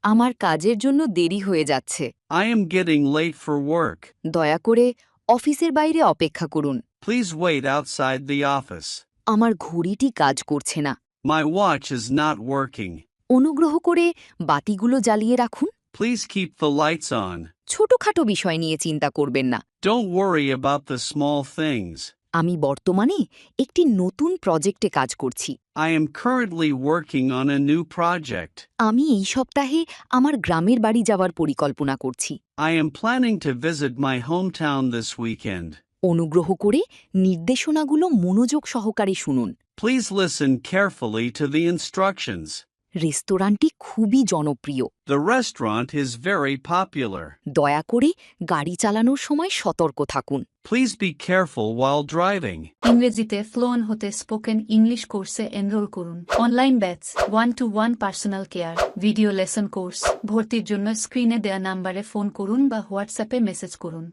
আমার কাজের জন্য দেরি হয়ে যাচ্ছে। I am getting late for work. দয়া করে অফিসের বাইরে অপেক্ষা করুন। Please wait outside the office. আমার ঘড়িটি কাজ করছে না। My watch is not working. অনুগ্রহ করে বাতিগুলো জ্বালিয়ে রাখুন। Please keep the lights on. ছোটখাটো বিষয় নিয়ে চিন্তা করবেন না। Don't worry about the small things. আমি বর্তমানে একটি নতুন প্রজেক্টে কাজ করছি। I am currently working on a new project. আমি এই সপ্তাহে আমার গ্রামের বাড়ি যাওয়ার পরিকল্পনা করছি। I am planning to visit my hometown this weekend. অনুগ্রহ করে নির্দেশনাগুলো মনোযোগ সহকারে শুনুন। Please listen carefully to the instructions. রেস্তোরাঁটি খুবই জনপ্রিয়। The restaurant is very popular. দয়া করে গাড়ি চালানোর সময় সতর্ক থাকুন। Please be careful while driving. ইংরেজিতে ফ্লুয়েন্ট হতে স্পোকেন ইংলিশ কোর্সে এনরোল করুন। Online batch 1-to-1 personal care video lesson course ভর্তির জন্য স্ক্রিনে দেয়া নাম্বারে ফোন করুন বা হোয়াটসঅ্যাপে মেসেজ করুন।